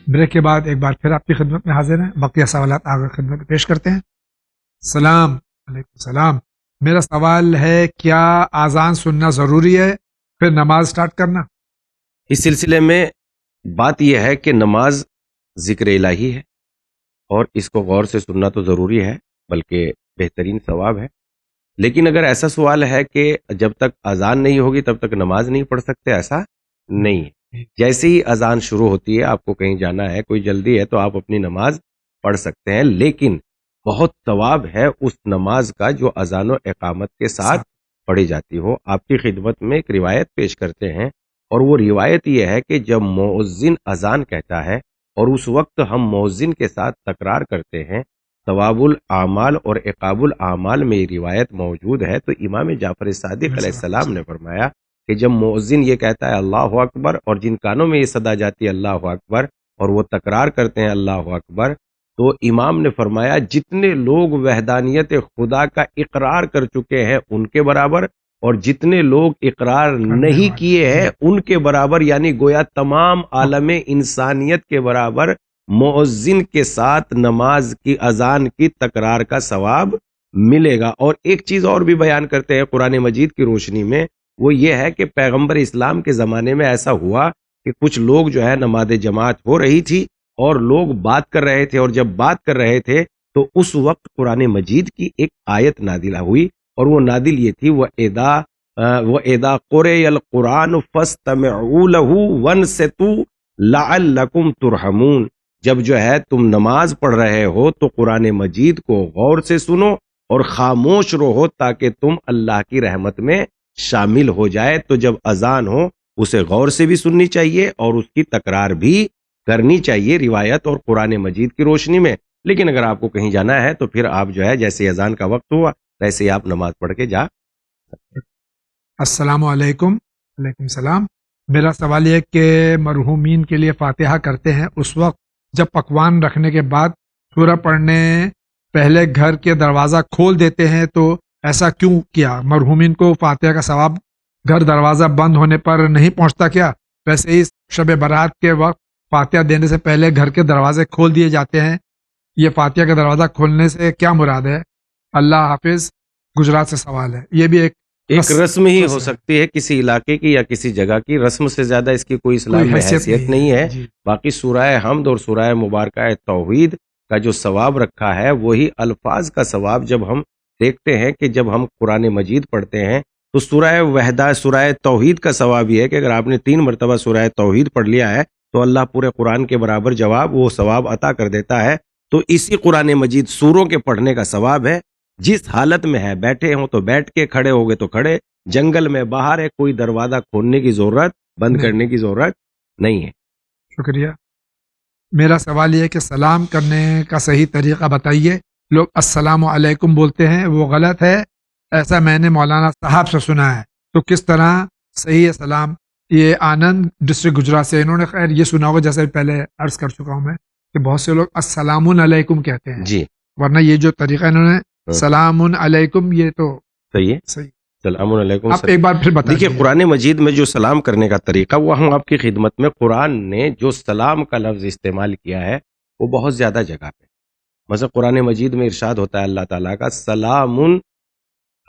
Break کے بعد ایک بار پھر آپ کی خدمت میں حاضر ہیں، بقیہ سوالات آگے خدمت میں پیش کرتے ہیں۔ سلام علیکم السلام، میرا سوال ہے کیا اذان سننا ضروری ہے پھر نماز سٹارٹ کرنا؟ اس سلسلے میں بات یہ ہے کہ نماز ذکر الہی ہے اور اس کو غور سے سننا تو ضروری ہے، بلکہ بہترین ثواب ہے۔ لیکن اگر ایسا سوال ہے کہ جب تک اذان نہیں ہوگی تب تک نماز نہیں پڑھ سکتے، ایسا نہیں ہے۔ جیسے ہی اذان شروع ہوتی ہے، آپ کو کہیں جانا ہے، کوئی جلدی ہے، تو آپ اپنی نماز پڑھ سکتے ہیں، لیکن بہت ثواب ہے اس نماز کا جو اذان و اقامت کے ساتھ پڑھی جاتی ہو۔ آپ کی خدمت میں ایک روایت پیش کرتے ہیں، اور وہ روایت یہ ہے کہ جب مؤذن اذان کہتا ہے اور اس وقت ہم مؤذن کے ساتھ تکرار کرتے ہیں، ثواب الاعمال اور عقاب الاعمال میں یہ روایت موجود ہے، تو امام جعفر صادق علیہ السلام نے فرمایا کہ جب مؤذن یہ کہتا ہے اللہ اکبر، اور جن کانوں میں یہ صدا جاتی ہے اللہ اکبر، اور وہ تکرار کرتے ہیں اللہ اکبر، تو امام نے فرمایا جتنے لوگ وحدانیت خدا کا اقرار کر چکے ہیں ان کے برابر، اور جتنے لوگ اقرار نہیں کیے ہیں ان کے برابر، یعنی گویا تمام عالم انسانیت کے برابر مؤذن کے ساتھ نماز کی اذان کی تکرار کا ثواب ملے گا۔ اور ایک چیز اور بھی بیان کرتے ہیں قرآن مجید کی روشنی میں، وہ یہ ہے کہ پیغمبر اسلام کے زمانے میں ایسا ہوا کہ کچھ لوگ جو ہے نماز جماعت ہو رہی تھی اور لوگ بات کر رہے تھے، اور جب بات کر رہے تھے تو اس وقت قرآن مجید کی ایک آیت نازل ہوئی، اور وہ نازل یہ تھی وَإِذَا قُرِئَ الْقُرْآنُ فَاسْتَمِعُوا لَهُ وَانصِتُوا لَعَلَّكُمْ تُرْحَمُونَ۔ جب جو ہے تم نماز پڑھ رہے ہو تو قرآن مجید کو غور سے سنو اور خاموش رہو تاکہ تم اللہ کی رحمت میں شامل ہو جائے۔ تو جب اذان ہو اسے غور سے بھی سننی چاہیے اور اس کی تکرار بھی کرنی چاہیے روایت اور قرآن مجید کی روشنی میں۔ لیکن اگر آپ کو کہیں جانا ہے تو پھر آپ جو ہے جیسے اذان کا وقت ہوا ویسے ہی آپ نماز پڑھ کے جا۔ السلام علیکم۔ وعلیکم السلام، میرا سوال یہ ہے کہ مرحومین کے لیے فاتحہ کرتے ہیں، اس وقت جب پکوان رکھنے کے بعد سورہ پڑھنے پہلے گھر کے دروازہ کھول دیتے ہیں، تو ایسا کیوں کیا؟ مرحومین کو فاتحہ کا ثواب گھر دروازہ بند ہونے پر نہیں پہنچتا کیا؟ ویسے ہی شب برات کے وقت فاتحہ دینے سے پہلے گھر کے دروازے کھول دیے جاتے ہیں، یہ فاتحہ کا دروازہ کھولنے سے کیا مراد ہے؟ اللہ حافظ، گجرات سے سوال ہے۔ یہ بھی ایک رسم ہی ہو سکتی ہے کسی علاقے کی یا کسی جگہ کی، رسم سے زیادہ اس کی کوئی اسلام میں حیثیت نہیں ہے۔ باقی سورہ حمد اور سورہ مبارکہ توحید کا جو ثواب رکھا ہے وہی الفاظ کا ثواب جب ہم دیکھتے ہیں کہ جب ہم قرآن مجید پڑھتے ہیں تو سورہ وحدہ سورہ توحید کا ثواب یہ ہے کہ اگر آپ نے 3 مرتبہ سورہ توحید پڑھ لیا ہے تو اللہ پورے قرآن کے برابر جواب وہ ثواب عطا کر دیتا ہے۔ تو اسی قرآن مجید سوروں کے پڑھنے کا ثواب ہے، جس حالت میں ہے، بیٹھے ہوں تو بیٹھ کے، کھڑے ہو گئے تو کھڑے، جنگل میں باہر ہے، کوئی دروازہ کھولنے کی ضرورت، بند کرنے کی ضرورت نہیں ہے۔ شکریہ۔ میرا سوال یہ ہے کہ سلام کرنے کا صحیح طریقہ بتائیے۔ لوگ السلام علیکم بولتے ہیں، وہ غلط ہے، ایسا میں نے مولانا صاحب سے سنا ہے، تو کس طرح صحیح ہے سلام؟ یہ آنند ڈسٹرکٹ گجرات سے، انہوں نے خیر یہ سنا ہوگا، جیسے پہلے عرض کر چکا ہوں میں کہ بہت سے لوگ السلام علیکم کہتے ہیں جی، ورنہ یہ جو طریقہ انہوں نے سلام علیکم، یہ تو صحیح ہے۔ صحیح۔ سلام علیکم۔ آپ ایک بار پھر بتا دیکھیے قرآن مجید میں جو سلام کرنے کا طریقہ، وہ ہم آپ کی خدمت میں، قرآن نے جو سلام کا لفظ استعمال کیا ہے وہ بہت زیادہ جگہ پہ، مثلا قرآن مجید میں ارشاد ہوتا ہے اللہ تعالیٰ کا سلام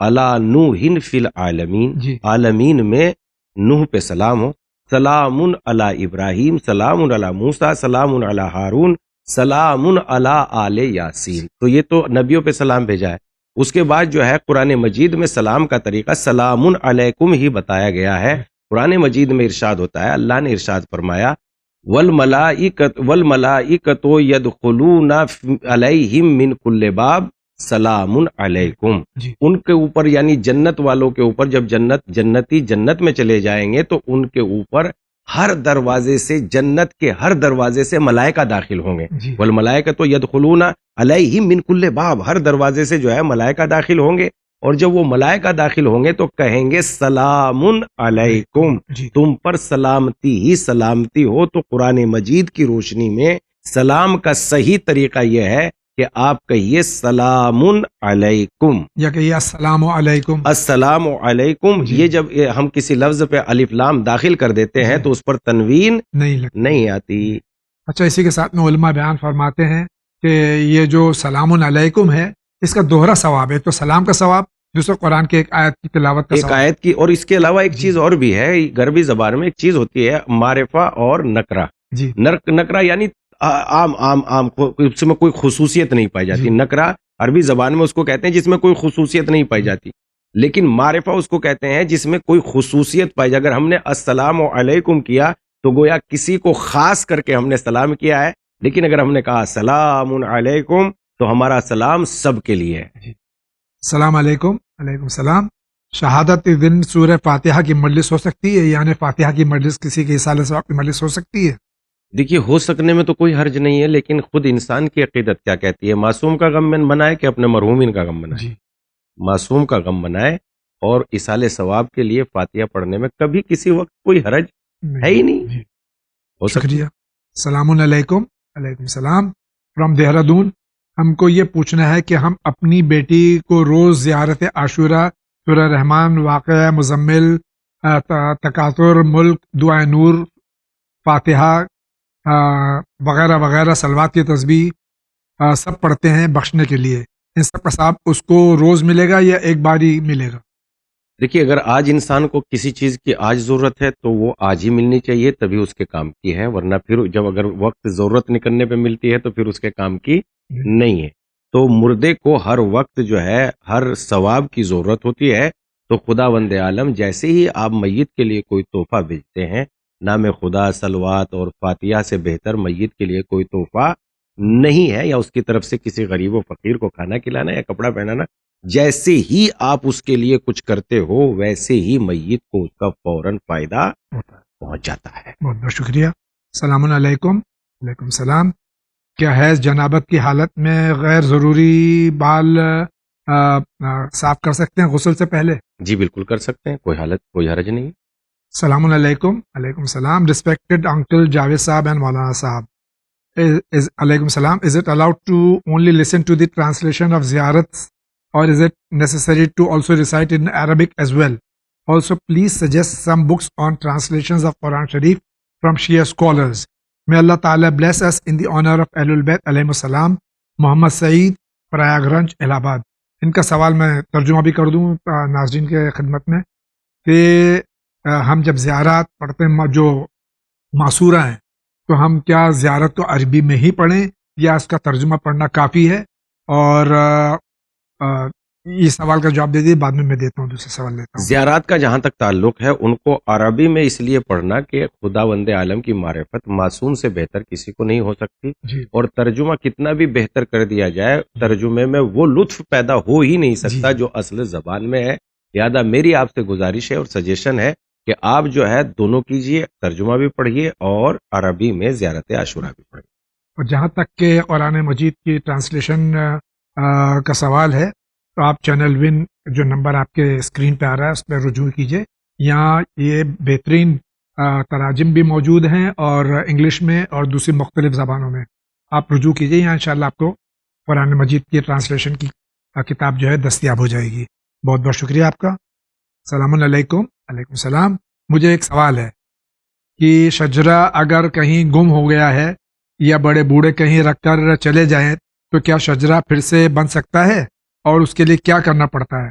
علی نوح فی العالمین، عالمین میں نوح پہ سلام ہو، سلام علی ابراہیم، سلام علی موسیٰ، سلام علی ہارون، سلام علی آل یاسین۔ تو یہ تو نبیوں پہ سلام بھیجا ہے۔ اس کے بعد جو ہے قرآن مجید میں سلام کا طریقہ سلام علیکم ہی بتایا گیا ہے۔ قرآن مجید میں ارشاد ہوتا ہے، اللہ نے ارشاد فرمایا والملائکۃ یدخلون علیہم من کل باب سلام علیکم۔ ان کے اوپر یعنی جنت والوں کے اوپر، جب جنتی جنت میں چلے جائیں گے تو ان کے اوپر ہر دروازے سے، جنت کے ہر دروازے سے ملائکہ داخل ہوں گے۔ والملائکۃ یدخلون علیہم من کل باب، ہر دروازے سے جو ہے ملائکہ داخل ہوں گے، اور جب وہ ملائکہ داخل ہوں گے تو کہیں گے سلام علیکم، تم پر سلامتی ہی سلامتی ہو۔ تو قرآن مجید کی روشنی میں سلام کا صحیح طریقہ یہ ہے کہ آپ کہیے سلام علیکم یا کہیے السلام علیکم۔ السلام علیکم۔ یہ جب ہم کسی لفظ پہ الف لام داخل کر دیتے ہیں تو اس پر تنوین نہیں آتی۔ اچھا، اسی کے ساتھ میں علماء بیان فرماتے ہیں کہ یہ جو سلام علیکم ہے اس کا دوہرا ثواب ہے، تو سلام کا ثواب، دوسرا قرآن کے ایک آیت کی تلاوت کا ایک ثواب. آیت کی، اور اس کے علاوہ ایک جی چیز اور بھی ہے، غربی زبان میں ایک چیز ہوتی ہے معرفہ اور نکرہ. جی نکرہ یعنی عام عام عام، اس میں کوئی خصوصیت نہیں پائی جاتی. جی نکرہ عربی زبان میں اس کو کہتے ہیں جس میں کوئی خصوصیت نہیں پائی جاتی، لیکن معرفہ اس کو کہتے ہیں جس میں کوئی خصوصیت پائی جائے. اگر ہم نے السلام علیکم کیا تو گویا کسی کو خاص کر کے ہم نے سلام کیا ہے، لیکن اگر ہم نے کہا السلام علیکم تو ہمارا سلام سب کے لیے ہے. السلام علیکم. علیکم السلام. شہادت دن سورہ فاتحہ کی مجلس ہو سکتی ہے، یعنی فاتحہ کی مجلس کسی کے اصالہ ثواب کی مجلس ہو سکتی ہے؟ دیکھیے، ہو سکنے میں تو کوئی حرج نہیں ہے، لیکن خود انسان کی عقیدت کیا کہتی ہے. معصوم کا غم منائے کہ اپنے مرحومین کا غم منائے؟ جی معصوم کا غم منائے، اور اصال ثواب کے لیے فاتحہ پڑھنے میں کبھی کسی وقت کوئی حرج ہے ہی نہیں. جی ہو سکتی شکریہ. السلام علیکم. علیکم السلام. فرام دہرادون. ہم کو یہ پوچھنا ہے کہ ہم اپنی بیٹی کو روز زیارت عاشورہ، سورہ رحمان، واقعہ مزمل، تکاثر، ملک، دعائے نور، فاتحہ وغیرہ وغیرہ صلوات کی تسبیح سب پڑھتے ہیں بخشنے کے لیے، ان سب کا ثواب اس کو روز ملے گا یا ایک بار ہی ملے گا؟ دیکھیے، اگر آج انسان کو کسی چیز کی آج ضرورت ہے تو وہ آج ہی ملنی چاہیے، تبھی اس کے کام کی ہے. ورنہ پھر جب اگر وقت ضرورت نکلنے پہ ملتی ہے تو پھر اس کے کام کی نہیں ہے. تو مردے کو ہر وقت جو ہے ہر ثواب کی ضرورت ہوتی ہے. تو خدا وند عالم جیسے ہی آپ میت کے لیے کوئی تحفہ بھیجتے ہیں، نام خدا، صلوات اور فاتحہ سے بہتر میت کے لیے کوئی تحفہ نہیں ہے، یا اس کی طرف سے کسی غریب و فقیر کو کھانا کھلانا یا کپڑا پہنانا. جیسے ہی آپ اس کے لیے کچھ کرتے ہو ویسے ہی میت کو اس کا فوراً فائدہ پہنچ جاتا ہے. بہت بہت شکریہ. السلام علیکم. وعلیکم السلام. کیا حیض جنابت کی حالت میں غیر ضروری بال صاف کر سکتے ہیں غسل سے پہلے؟ جی بالکل کر سکتے ہیں، کوئی حرج نہیں. السلام علیکم. علیکم السلام. ریسپیکٹڈ انکل جاوید صاحب اینڈ مولانا صاحب. علیکم السلام. Is it allowed to only listen to the translation of ziyarats, or is it necessary to also recite in Arabic as well? Also, please suggest some books on translations of Quran Sharif from Shia scholars. May Allah Ta'ala bless us in the honor of Ahlul Bayt alayhimus salam. محمد سعید، پریاگرنج، الہ آباد. ان کا سوال میں ترجمہ بھی کر دوں ناظرین کے خدمت میں کہ ہم جب زیارات پڑھتے ہیں جو معصورہ ہیں تو ہم کیا زیارت کو عربی میں ہی پڑھیں یا اس کا ترجمہ پڑھنا کافی ہے؟ اور یہ سوال کا جواب دے دیے، بعد میں دیتا ہوں، دوسرا سوال لیتا ہوں. زیارات کا جہاں تک تعلق ہے ان کو عربی میں اس لیے پڑھنا کہ خدا وند عالم کی معرفت معصوم سے بہتر کسی کو نہیں ہو سکتی. جی اور ترجمہ کتنا بھی بہتر کر دیا جائے، ترجمے میں وہ لطف پیدا ہو ہی نہیں سکتا جو اصل زبان میں ہے. لہٰذا میری آپ سے گزارش ہے اور سجیشن ہے کہ آپ جو ہے دونوں کیجئے، ترجمہ بھی پڑھیے اور عربی میں زیارت عاشورہ بھی پڑھیے. اور جہاں تک کہ قرآن مجید کی ٹرانسلیشن کا سوال ہے تو آپ چینل ون جو نمبر آپ کے اسکرین پہ آ رہا ہے اس پہ رجوع کیجئے. یہاں یہ بہترین تراجم بھی موجود ہیں اور انگلش میں اور دوسری مختلف زبانوں میں. آپ رجوع کیجئے، یہاں انشاءاللہ آپ کو قرآن مجید کی ٹرانسلیشن کی کتاب جو ہے دستیاب ہو جائے گی. بہت بہت شکریہ آپ کا. السلام علیکم. علیکم السلام. مجھے ایک سوال ہے کہ شجرہ اگر کہیں گم ہو گیا ہے یا بڑے بوڑھے کہیں رکھ کر چلے جائیں تو کیا شجرہ پھر سے بن سکتا ہے اور اس کے لیے کیا کرنا پڑتا ہے؟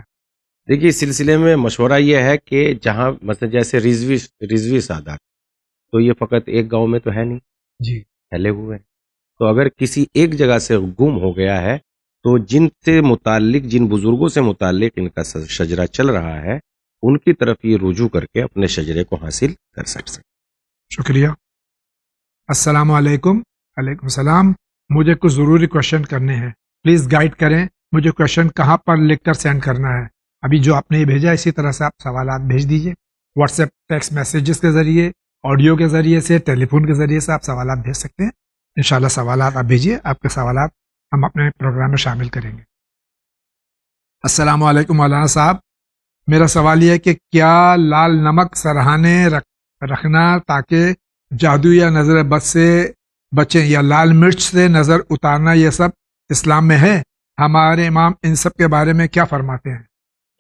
دیکھیے، اس سلسلے میں مشورہ یہ ہے کہ جہاں مثلا جیسے رضوی سادات، تو یہ فقط ایک گاؤں میں تو ہے نہیں، جی پھیلے ہوئے ہیں. تو اگر کسی ایک جگہ سے گم ہو گیا ہے تو جن بزرگوں سے متعلق ان کا شجرہ چل رہا ہے ان کی طرف یہ رجوع کر کے اپنے شجرے کو حاصل کر سکتے ہیں. شکریہ. السلام علیکم. علیکم السلام. مجھے کچھ ضروری کوشچن کرنے ہیں، پلیز گائیڈ کریں مجھے کوشچن کہاں پر لکھ کر سینڈ کرنا ہے. ابھی جو آپ نے یہ بھیجا اسی طرح سے آپ سوالات بھیج دیجیے، واٹس ایپ ٹیکسٹ میسیجز کے ذریعے، آڈیو کے ذریعے سے، ٹیلی فون کے ذریعے سے آپ سوالات بھیج سکتے ہیں. انشاءاللہ سوالات آپ بھیجیے، آپ کے سوالات ہم اپنے پروگرام میں شامل کریں گے. السلام علیکم مولانا صاحب. میرا سوال یہ ہے کہ کیا لال نمک سرہانے رکھنا تاکہ جادو یا نظر بد سے بچیں، یا لال مرچ سے نظر اتارنا، یہ سب اسلام میں ہے؟ ہمارے امام ان سب کے بارے میں کیا فرماتے ہیں؟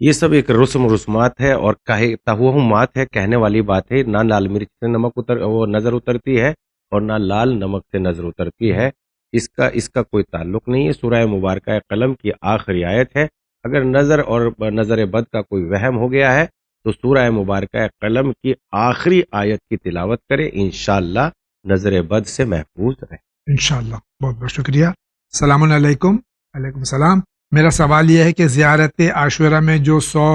یہ سب ایک رسم و رسومات ہے اور توہمات ہے، کہنے والی بات ہے. نہ لال مرچ سے وہ نظر اترتی ہے اور نہ لال نمک سے نظر اترتی ہے، اس کا کوئی تعلق نہیں ہے۔ سورہ مبارکہ قلم کی آخری آیت ہے۔ اگر نظر اور نظر بد کا کوئی وہم ہو گیا ہے تو سورہ مبارکہ قلم کی آخری آیت کی تلاوت کرے، انشاءاللہ نظر بد سے محفوظ رہے۔ انشاءاللہ۔ بہت بہت شکریہ۔ السلام علیکم۔ وعلیکم السلام۔ میرا سوال یہ ہے کہ زیارت عاشورہ میں جو 100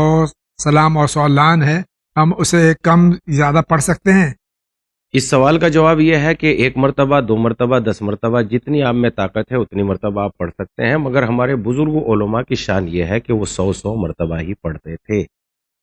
سلام اور 100 لعن ہے، ہم اسے کم زیادہ پڑھ سکتے ہیں؟ اس سوال کا جواب یہ ہے کہ 1 مرتبہ، 2 مرتبہ، 10 مرتبہ، جتنی آپ میں طاقت ہے اتنی مرتبہ آپ پڑھ سکتے ہیں، مگر ہمارے بزرگ علماء کی شان یہ ہے کہ وہ 100 مرتبہ ہی پڑھتے تھے۔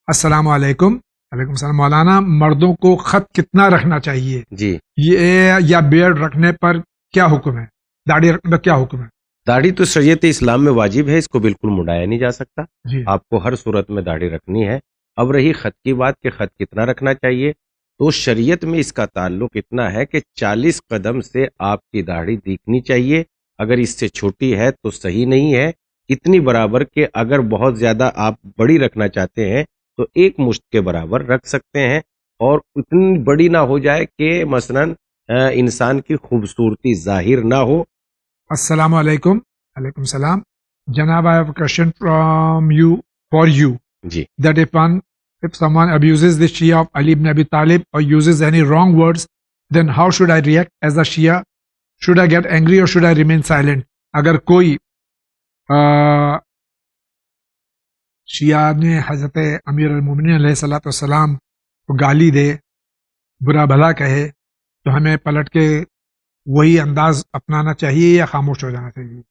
السلام علیکم۔ وعلیکم السلام۔ مولانا، مردوں کو خط کتنا رکھنا چاہیے؟ جی، یہ یا بیئرڈ رکھنے پر کیا حکم ہے؟ داڑھی رکھنے پر کیا حکم ہے؟ داڑھی تو شریعت اسلام میں واجب ہے، اس کو بالکل مڈایا نہیں جا سکتا۔ جی، آپ کو ہر صورت میں داڑھی رکھنی ہے۔ اب رہی خط کی بات کہ خط کتنا رکھنا چاہیے، تو شریعت میں اس کا تعلق اتنا ہے کہ 40 قدم سے آپ کی داڑھی دیکھنی چاہیے۔ اگر اس سے چھوٹی ہے تو صحیح نہیں ہے، اتنی برابر کہ اگر بہت زیادہ آپ بڑی رکھنا چاہتے ہیں تو 1 مشت کے برابر رکھ سکتے ہیں، اور اتنی بڑی نہ ہو جائے کہ مثلا انسان کی خوبصورتی ظاہر نہ ہو۔ السلام علیکم۔ وعلیکم السلام۔ جناب، I have a question from you for you G, that if someone abuses the Shia of Ali ibn Abi Talib or uses any wrong words, then how should I react as a Shia? Should I get angry or should I remain silent? اگر کوئی شیعہ نے حضرت امیر المومنین علیہ الصلوۃ والسلام کو گالی دے، برا بھلا کہے، تو ہمیں پلٹ کے وہی انداز اپنانا چاہیے یا خاموش ہو جانا چاہیے؟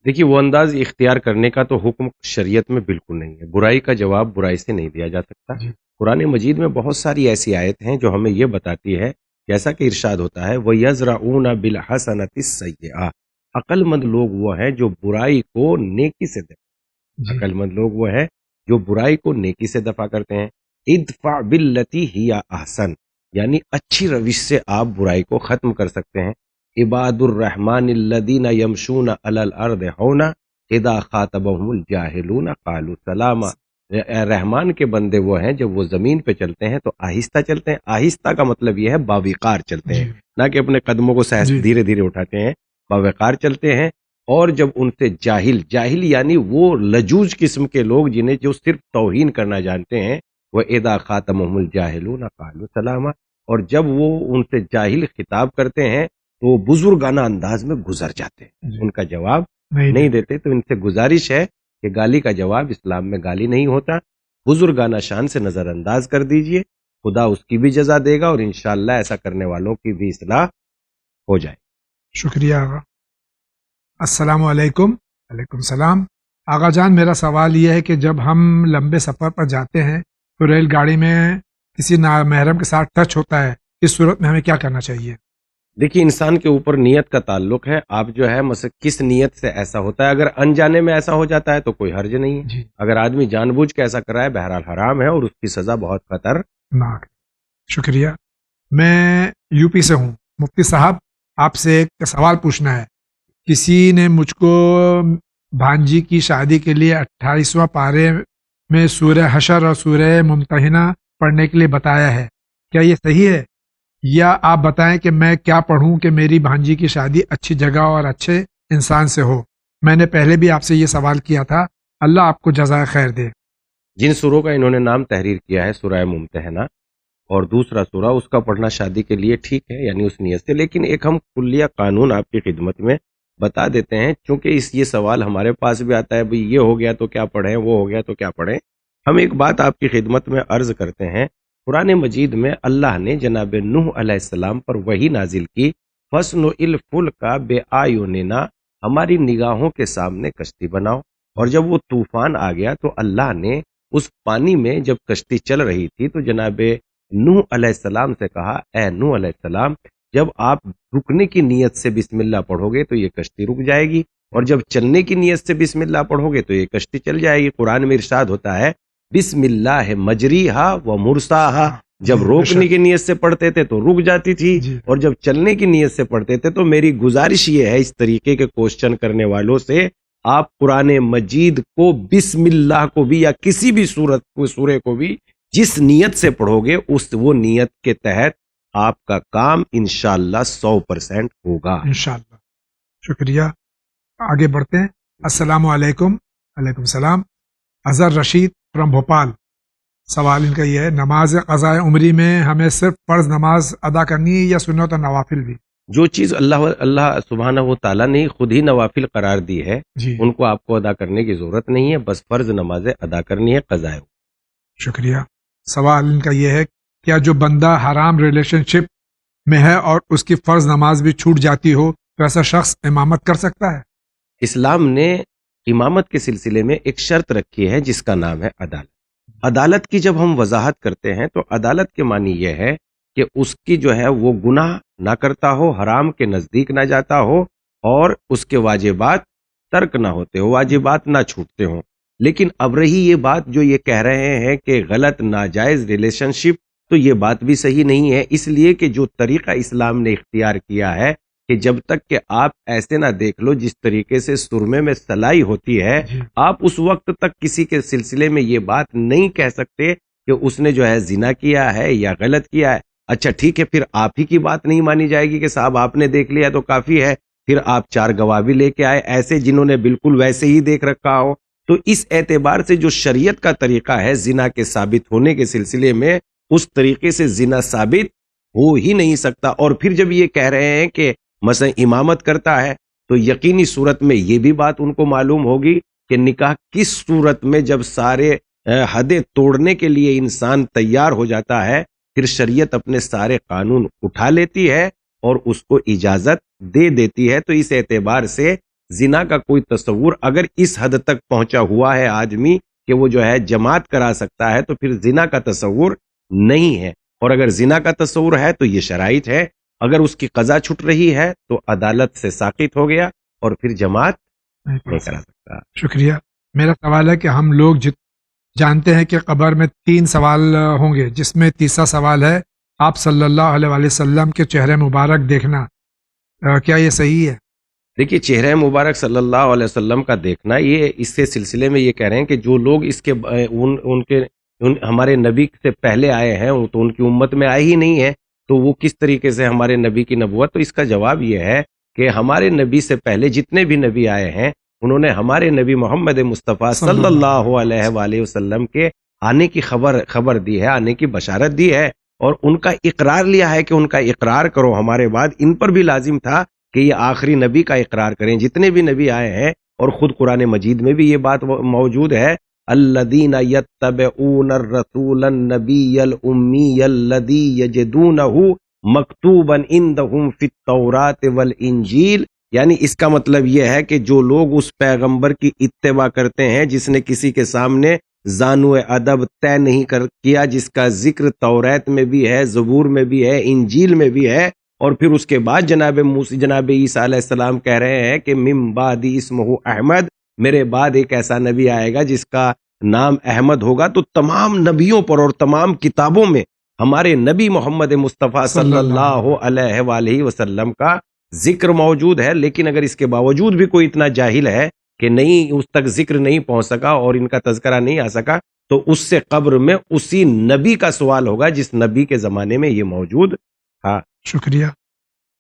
دیکھیے، وہ انداز اختیار کرنے کا تو حکم شریعت میں بالکل نہیں ہے۔ برائی کا جواب برائی سے نہیں دیا جا سکتا۔ جی، قرآن مجید میں بہت ساری ایسی آیت ہیں جو ہمیں یہ بتاتی ہے، جیسا کہ ارشاد ہوتا ہے وَيَزْرَعُونَ بِالْحَسَنَةِ السَّيِّئَةَ۔ عقل مند لوگ وہ ہیں جو برائی کو نیکی سے جی، عقل مند لوگ وہ ہیں جو برائی کو نیکی سے دفع کرتے ہیں۔ ادفع باللتی ہی احسن، یعنی اچھی روش سے آپ برائی کو ختم کر سکتے ہیں۔ عباد الرحمن الذین یمشون علی الارض ہونا اذا خاطبهم الجاہلون قالوا سلاما۔ رحمان کے بندے وہ ہیں جب وہ زمین پہ چلتے ہیں تو آہستہ چلتے ہیں۔ آہستہ کا مطلب یہ ہے باوقار چلتے ہیں، جی، نہ کہ اپنے قدموں کو جی، دھیرے دھیرے اٹھاتے ہیں، باوقار چلتے ہیں۔ اور جب ان سے جاہل یعنی وہ لجوج قسم کے لوگ جنہیں جو صرف توہین کرنا جانتے ہیں، وہ اذا خاطبهم الجاہلون قالوا سلاما، اور جب وہ ان سے جاہل خطاب کرتے ہیں تو وہ بزرگانہ انداز میں گزر جاتے ہیں، جی، ان کا جواب نہیں دیتے۔ تو ان سے گزارش ہے کہ گالی کا جواب اسلام میں گالی نہیں ہوتا، بزرگانہ شان سے نظر انداز کر دیجئے، خدا اس کی بھی جزا دے گا اور انشاءاللہ ایسا کرنے والوں کی بھی اصلاح ہو جائے۔ شکریہ آغا۔ السلام علیکم۔ وعلیکم السلام۔ آغا جان، میرا سوال یہ ہے کہ جب ہم لمبے سفر پر جاتے ہیں تو ریل گاڑی میں کسی نامحرم کے ساتھ ٹچ ہوتا ہے، اس صورت میں ہمیں کیا کرنا چاہیے؟ دیکھیے، انسان کے اوپر نیت کا تعلق ہے۔ آپ جو ہے مثلا کس نیت سے ایسا ہوتا ہے، اگر انجانے میں ایسا ہو جاتا ہے تو کوئی حرج نہیں ہے۔ جی، اگر آدمی جان بوجھ کے ایسا کر رہا ہے بہرحال حرام ہے اور اس کی سزا بہت ناک۔ شکریہ۔ میں یو پی سے ہوں۔ مفتی صاحب، آپ سے ایک سوال پوچھنا ہے۔ کسی نے مجھ کو بھانجی کی شادی کے لیے 28واں پارے میں سورہ حشر اور سورہ ممتحنہ پڑھنے کے لیے بتایا ہے، کیا یہ صحیح ہے؟ یا آپ بتائیں کہ میں کیا پڑھوں کہ میری بھانجی کی شادی اچھی جگہ اور اچھے انسان سے ہو؟ میں نے پہلے بھی آپ سے یہ سوال کیا تھا، اللہ آپ کو جزائے خیر دے۔ جن سوروں کا انہوں نے نام تحریر کیا ہے سورہ ممتحنہ اور دوسرا سورہ، اس کا پڑھنا شادی کے لیے ٹھیک ہے، یعنی اس نیت سے، لیکن ایک ہم کلیہ قانون آپ کی خدمت میں بتا دیتے ہیں، چونکہ یہ سوال ہمارے پاس بھی آتا ہے، بھئی یہ ہو گیا تو کیا پڑھیں، وہ ہو گیا تو کیا پڑھیں۔ ہم ایک بات آپ کی خدمت میں عرض کرتے ہیں، قرآن مجید میں اللہ نے جناب نوح علیہ السلام پر وحی نازل کی، فَاصْنُعِ الْفُلْکَ بِأَعْیُنِنَا، ہماری نگاہوں کے سامنے کشتی بناؤ۔ اور جب وہ طوفان آ گیا تو اللہ نے اس پانی میں جب کشتی چل رہی تھی تو جناب نوح علیہ السلام سے کہا، اے نوح علیہ السلام، جب آپ رکنے کی نیت سے بسم اللہ پڑھو گے تو یہ کشتی رک جائے گی، اور جب چلنے کی نیت سے بسم اللہ پڑھو گے تو یہ کشتی چل جائے گی۔ قرآن میں ارشاد ہوتا ہے بسم اللہ مجریہا و مرساہا، جب روکنے کی نیت سے پڑھتے تھے تو رک جاتی تھی، اور جب چلنے کی نیت سے پڑھتے تھے تو میری گزارش یہ ہے اس طریقے کے کوشچن کرنے والوں سے، آپ قرآن مجید کو بسم اللہ کو بھی یا کسی بھی سورے کو بھی جس نیت سے پڑھو گے وہ نیت کے تحت آپ کا کام انشاءاللہ 100% ہوگا. انشاءاللہ. شکریہ. آگے بڑھتے ہیں. السلام علیکم. علیکم السلام. اظہر رشید فرام بھوپال. سوال ان کا یہ ہے، نماز قضاء عمری میں ہمیں صرف فرض نماز ادا کرنی ہے یا سنت و نوافل بھی؟ جو چیز اللہ سبحانہ و تعالیٰ نے خود ہی نوافل قرار دی ہے جی ان کو آپ کو ادا کرنے کی ضرورت نہیں ہے، بس فرض نمازیں ادا کرنی ہے قضاء. شکریہ. سوال ان کا یہ ہے، کیا جو بندہ حرام ریلیشن شپ میں ہے اور اس کی فرض نماز بھی چھوٹ جاتی ہو تو ایسا شخص امامت کر سکتا ہے؟ اسلام نے امامت کے سلسلے میں ایک شرط رکھی ہے جس کا نام ہے عدالت. عدالت کی جب ہم وضاحت کرتے ہیں تو عدالت کے معنی یہ ہے کہ اس کی جو ہے وہ گناہ نہ کرتا ہو، حرام کے نزدیک نہ جاتا ہو، اور اس کے واجبات ترک نہ ہوتے ہو، واجبات نہ چھوٹتے ہوں. لیکن اب رہی یہ بات جو یہ کہہ رہے ہیں کہ غلط ناجائز ریلیشن شپ، تو یہ بات بھی صحیح نہیں ہے، اس لیے کہ جو طریقہ اسلام نے اختیار کیا ہے کہ جب تک کہ آپ ایسے نہ دیکھ لو جس طریقے سے سرمے میں سلائی ہوتی ہے، آپ اس وقت تک کسی کے سلسلے میں یہ بات نہیں کہہ سکتے کہ اس نے جو ہے زنا کیا ہے یا غلط کیا ہے. اچھا ٹھیک ہے، پھر آپ ہی کی بات نہیں مانی جائے گی کہ صاحب آپ نے دیکھ لیا تو کافی ہے، پھر آپ 4 گواہ بھی لے کے آئے ایسے جنہوں نے بالکل ویسے ہی دیکھ رکھا ہو. تو اس اعتبار سے جو شریعت کا طریقہ ہے زنا کے ثابت ہونے کے سلسلے میں، اس طریقے سے زنا ثابت ہو ہی نہیں سکتا. اور پھر جب یہ کہہ رہے ہیں کہ مثلا امامت کرتا ہے تو یقینی صورت میں یہ بھی بات ان کو معلوم ہوگی کہ نکاح کس صورت میں جب سارے حدیں توڑنے کے لیے انسان تیار ہو جاتا ہے، پھر شریعت اپنے سارے قانون اٹھا لیتی ہے اور اس کو اجازت دے دیتی ہے. تو اس اعتبار سے زنا کا کوئی تصور اگر اس حد تک پہنچا ہوا ہے آدمی کہ وہ جو ہے جماعت کرا سکتا ہے، تو پھر زنا کا تصور نہیں ہے. اور اگر زنا کا تصور ہے تو یہ شرائط ہے، اگر اس کی قضا چھٹ رہی ہے تو عدالت سے ساقط ہو گیا اور پھر جماعت نہیں کرا سکتا. شکریہ. میرا سوال ہے کہ ہم لوگ جانتے ہیں کہ قبر میں 3 سوال ہوں گے، جس میں تیسرا سوال ہے آپ صلی اللہ علیہ وآلہ وسلم کے چہرے مبارک دیکھنا، کیا یہ صحیح ہے؟ دیکھیے، چہرہ مبارک صلی اللہ علیہ وسلم کا دیکھنا، یہ اس کے سلسلے میں یہ کہہ رہے ہیں کہ جو لوگ اس کے ہمارے نبی سے پہلے آئے ہیں تو ان کی امت میں آئے ہی نہیں ہے، تو وہ کس طریقے سے ہمارے نبی کی نبوت؟ تو اس کا جواب یہ ہے کہ ہمارے نبی سے پہلے جتنے بھی نبی آئے ہیں انہوں نے ہمارے نبی محمد مصطفیٰ صلی اللہ علیہ وآلہ وسلم کے آنے کی خبر دی ہے، آنے کی بشارت دی ہے، اور ان کا اقرار لیا ہے کہ ان کا اقرار کرو. ہمارے بعد ان پر بھی لازم تھا کہ یہ آخری نبی کا اقرار کریں جتنے بھی نبی آئے ہیں. اور خود قرآن مجید میں بھی یہ بات موجود ہے، الذین یتبعون الرسول النبی الامی الذی یجدونہ مکتوبا عندہم فی التوراۃ والانجیل. یعنی اس کا مطلب یہ ہے کہ جو لوگ اس پیغمبر کی اتباع کرتے ہیں جس نے کسی کے سامنے زانو ادب طے نہیں کیا، جس کا ذکر توریت میں بھی ہے، زبور میں بھی ہے، انجیل میں بھی ہے، اور پھر اس کے بعد جناب عیسیٰ علیہ السلام کہہ رہے ہیں کہ من بعدی اسمہ احمد، میرے بعد ایک ایسا نبی آئے گا جس کا نام احمد ہوگا. تو تمام نبیوں پر اور تمام کتابوں میں ہمارے نبی محمد مصطفیٰ صلی اللہ علیہ وآلہ وسلم کا ذکر موجود ہے. لیکن اگر اس کے باوجود بھی کوئی اتنا جاہل ہے کہ نہیں، اس تک ذکر نہیں پہنچ سکا اور ان کا تذکرہ نہیں آ سکا، تو اس سے قبر میں اسی نبی کا سوال ہوگا جس نبی کے زمانے میں یہ موجود تھا. شکریہ.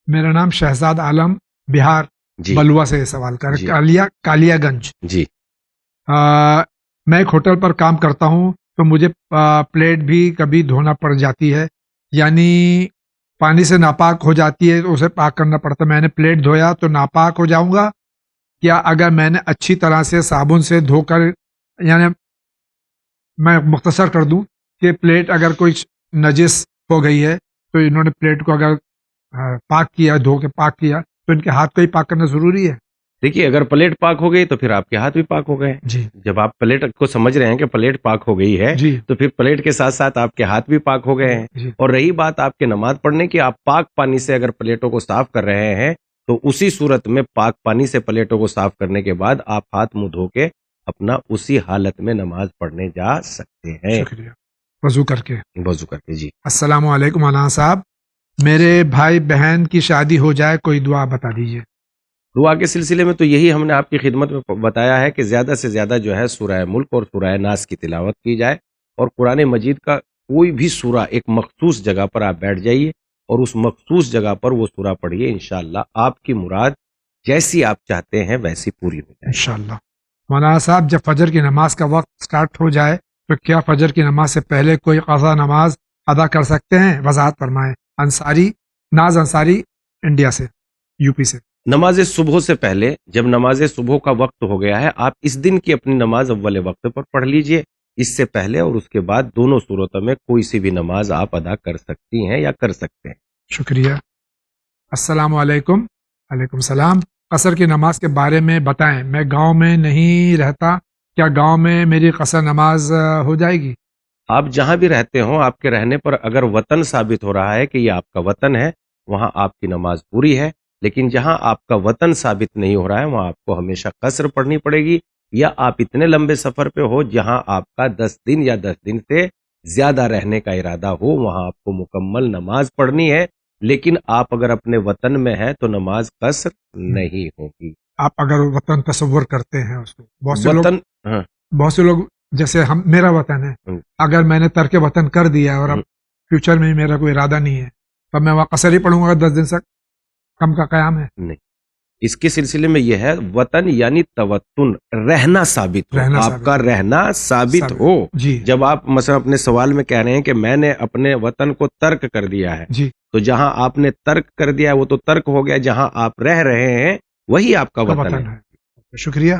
میرا نام شہزاد عالم، بہار، جی بلوا سے سوال کر جی کالیا گنج. جی میں ایک ہوٹل پر کام کرتا ہوں تو مجھے پلیٹ بھی کبھی دھونا پڑ جاتی ہے، یعنی پانی سے ناپاک ہو جاتی ہے تو اسے پاک کرنا پڑتا ہے. میں نے پلیٹ دھویا تو ناپاک ہو جاؤں گا، یا اگر میں نے اچھی طرح سے صابن سے دھو کر، یعنی میں مختصر کر دوں کہ پلیٹ اگر کوئی نجس ہو گئی ہے تو انہوں نے پلیٹ کو اگر پاک کیا، دھو کے پاک کیا، تو ان کے ہاتھ کو ہی پاک کرنا ضروری ہے؟ دیکھیے، اگر پلیٹ پاک ہو گئی تو پھر آپ کے ہاتھ بھی پاک ہو گئے. جی جب آپ پلیٹ کو سمجھ رہے ہیں کہ پلیٹ پاک ہو گئی ہے جی تو پھر پلیٹ کے ساتھ ساتھ آپ کے ہاتھ بھی پاک ہو گئے ہیں. جی. اور رہی بات آپ کے نماز پڑھنے کی، آپ پاک پانی سے اگر پلیٹوں کو صاف کر رہے ہیں تو اسی صورت میں پاک پانی سے پلیٹوں کو صاف کرنے کے بعد آپ ہاتھ منہ دھو کے اپنا اسی حالت میں نماز پڑھنے جا سکتے ہیں. شکریہ. وضو کر کے. وضو کر کے. جی. السلام علیکم مولانا صاحب، میرے بھائی بہن کی شادی ہو جائے، کوئی دعا بتا دیجیے. دعا کے سلسلے میں تو یہی ہم نے آپ کی خدمت میں بتایا ہے کہ زیادہ سے زیادہ جو ہے سورہ ملک اور سورہ ناس کی تلاوت کی جائے، اور قرآن مجید کا کوئی بھی سورہ ایک مخصوص جگہ پر آپ بیٹھ جائیے اور اس مخصوص جگہ پر وہ سورہ پڑھیے، انشاءاللہ آپ کی مراد جیسی آپ چاہتے ہیں ویسی پوری ہو جائے. انشاءاللہ. مولانا صاحب، جب فجر کی نماز کا وقت سٹارٹ ہو جائے تو کیا فجر کی نماز سے پہلے کوئی قضا نماز ادا کر سکتے ہیں؟ وضاحت فرمائیں. ناز انصاری، انڈیا سے، یو پی سے. نماز صبح سے پہلے جب نماز صبح کا وقت ہو گیا ہے، آپ اس دن کی اپنی نماز اول وقت پر پڑھ لیجئے. اس سے پہلے اور اس کے بعد دونوں صورتوں میں کوئی سی بھی نماز آپ ادا کر سکتی ہیں یا کر سکتے ہیں. شکریہ. السلام علیکم. وعلیکم السلام. قصر کی نماز کے بارے میں بتائیں. میں گاؤں میں نہیں رہتا، کیا گاؤں میں میری قصر نماز ہو جائے گی؟ آپ جہاں بھی رہتے ہوں، آپ کے رہنے پر اگر وطن ثابت ہو رہا ہے کہ یہ آپ کا وطن ہے، وہاں آپ کی نماز پوری ہے. لیکن جہاں آپ کا وطن ثابت نہیں ہو رہا ہے، وہاں آپ کو ہمیشہ قصر پڑھنی پڑے گی. یا آپ اتنے لمبے سفر پہ ہو جہاں آپ کا 10 دن یا 10 دن سے زیادہ رہنے کا ارادہ ہو، وہاں آپ کو مکمل نماز پڑھنی ہے. لیکن آپ اگر اپنے وطن میں ہیں تو نماز قصر نہیں ہوگی. آپ اگر وطن تصور کرتے ہیں اس کو، وطن ہاں بہت سے لوگ جیسے میرا وطن ہے، اگر میں نے ترک وطن کر دیا اور اب فیوچر میں میرا کوئی ارادہ نہیں ہے، تب میں وہاں قصر ہی پڑھوں گا 10 دن سے کم کا قیام ہے؟ نہیں. اس کے سلسلے میں یہ ہے، وطن یعنی توطن، رہنا ثابت ہو، آپ کا رہنا ثابت ہو. جی. جب آپ مثلا اپنے سوال میں کہہ رہے ہیں کہ میں نے اپنے وطن کو ترک کر دیا ہے، جی، تو جہاں آپ نے ترک کر دیا ہے وہ تو ترک ہو گیا، جہاں آپ رہ رہے ہیں وہی آپ کا وطن ہے. شکریہ.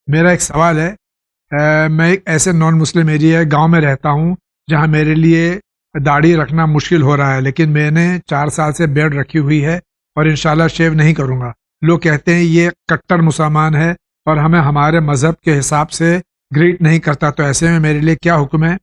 میرا ایک سوال ہے، میں ایک ایسے نان مسلم ایریا گاؤں میں رہتا ہوں جہاں میرے لیے داڑھی رکھنا مشکل ہو رہا ہے، لیکن میں نے 4 سال سے بیڈ رکھی ہوئی ہے اور انشاءاللہ شیو نہیں کروں گا. لوگ کہتے ہیں یہ کٹر مسلمان ہے اور ہمیں ہمارے مذہب کے حساب سے گریٹ نہیں کرتا، تو ایسے میں میرے لیے کیا حکم ہے؟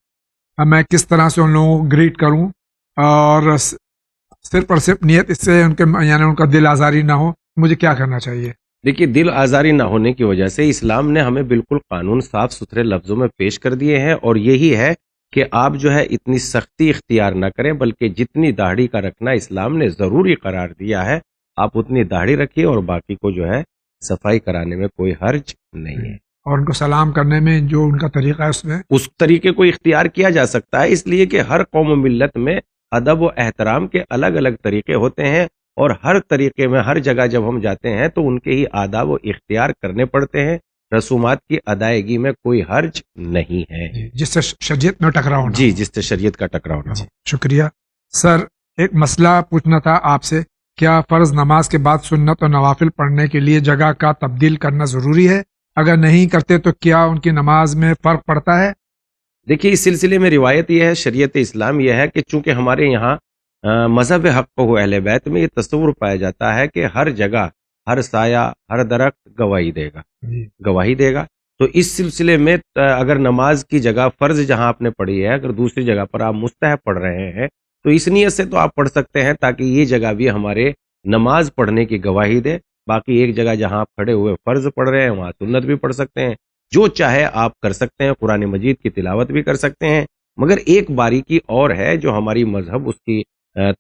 میں کس طرح سے ان لوگوں کو گریٹ کروں اور صرف اور صرف نیت اس سے یعنی ان کا دل آزاری نہ ہو؟ مجھے کیا کرنا چاہیے؟ دیکھیے، دل آزاری نہ ہونے کی وجہ سے اسلام نے ہمیں بالکل قانون صاف ستھرے لفظوں میں پیش کر دیے ہیں، اور یہی ہے کہ آپ جو ہے اتنی سختی اختیار نہ کریں، بلکہ جتنی داڑھی کا رکھنا اسلام نے ضروری قرار دیا ہے آپ اتنی داڑھی رکھیے، اور باقی کو جو ہے صفائی کرانے میں کوئی حرج نہیں ہے. اور ان کو سلام کرنے میں جو ان کا طریقہ ہے اس طریقے کو اختیار کیا جا سکتا ہے، اس لیے کہ ہر قوم و ملت میں ادب و احترام کے الگ الگ طریقے ہوتے ہیں، اور ہر طریقے میں ہر جگہ جب ہم جاتے ہیں تو ان کے ہی آداب و اختیار کرنے پڑتے ہیں. رسومات کی ادائیگی میں کوئی حرج نہیں ہے، جس سے شریعت میں ٹکراؤ نہ ہو. جی، جس سے شریعت کا ٹکراؤ نہ ہو. شکریہ. سر، ایک مسئلہ پوچھنا تھا آپ سے، کیا فرض نماز کے بعد سنت و نوافل پڑھنے کے لیے جگہ کا تبدیل کرنا ضروری ہے؟ اگر نہیں کرتے تو کیا ان کی نماز میں فرق پڑتا ہے؟ دیکھیے، اس سلسلے میں روایت یہ ہے، شریعت اسلام یہ ہے کہ چونکہ ہمارے یہاں مذہب حق و اہل بیت میں یہ تصور پایا جاتا ہے کہ ہر جگہ، ہر سایہ، ہر درخت گواہی دے گا. تو اس سلسلے میں اگر نماز کی جگہ فرض جہاں آپ نے پڑھی ہے، اگر دوسری جگہ پر آپ مستحب پڑھ رہے ہیں تو اس نیت سے تو آپ پڑھ سکتے ہیں تاکہ یہ جگہ بھی ہمارے نماز پڑھنے کی گواہی دے. باقی ایک جگہ جہاں آپ کھڑے ہوئے فرض پڑھ رہے ہیں وہاں سنت بھی پڑھ سکتے ہیں. جو چاہے آپ کر سکتے ہیں، قرآن مجید کی تلاوت بھی کر سکتے ہیں. مگر ایک باریکی اور ہے جو ہماری مذہب اس کی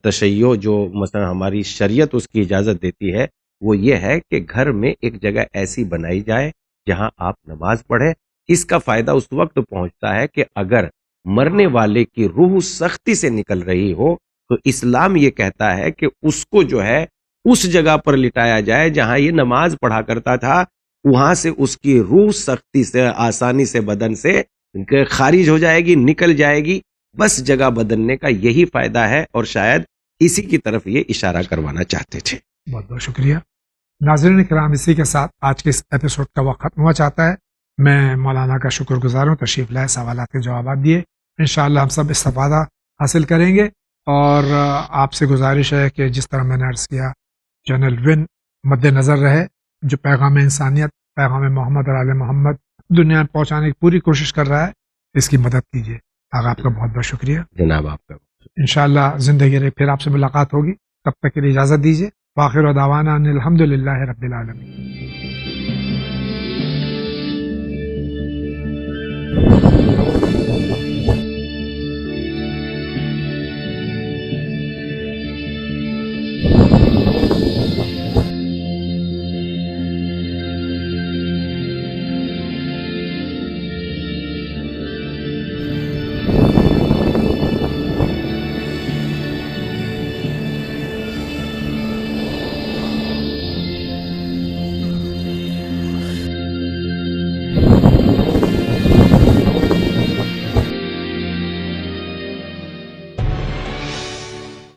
تشیع، جو مثلا ہماری شریعت اس کی اجازت دیتی ہے، وہ یہ ہے کہ گھر میں ایک جگہ ایسی بنائی جائے جہاں آپ نماز پڑھیں. اس کا فائدہ اس وقت پہنچتا ہے کہ اگر مرنے والے کی روح سختی سے نکل رہی ہو تو اسلام یہ کہتا ہے کہ اس کو جو ہے اس جگہ پر لٹایا جائے جہاں یہ نماز پڑھا کرتا تھا، وہاں سے اس کی روح سختی سے، آسانی سے بدن سے خارج ہو جائے گی، نکل جائے گی. بس جگہ بدلنے کا یہی فائدہ ہے، اور شاید اسی کی طرف یہ اشارہ کروانا چاہتے تھے. بہت بہت شکریہ. ناظرین کرام، اسی کے ساتھ آج کے اس ایپیسوڈ کا وقت ختم ہوا چاہتا ہے. میں مولانا کا شکر گزار ہوں، تشریف لائے، سوالات کے جوابات دیے. انشاءاللہ ہم سب استفادہ حاصل کریں گے، اور آپ سے گزارش ہے کہ جس طرح میں نے عرض کیا، چینل ون مد نظر رہے، جو پیغام انسانیت، پیغام محمد اور آل محمد دنیا میں پہنچانے کی پوری کوشش کر رہا ہے، اس کی مدد کیجیے. آپ کا بہت بہت شکریہ جناب. آپ کا انشاءاللہ زندگی رہے پھر آپ سے ملاقات ہوگی. تب تک کے لیے اجازت دیجیے. وآخر دعوانا ان الحمد للہ رب العالمین.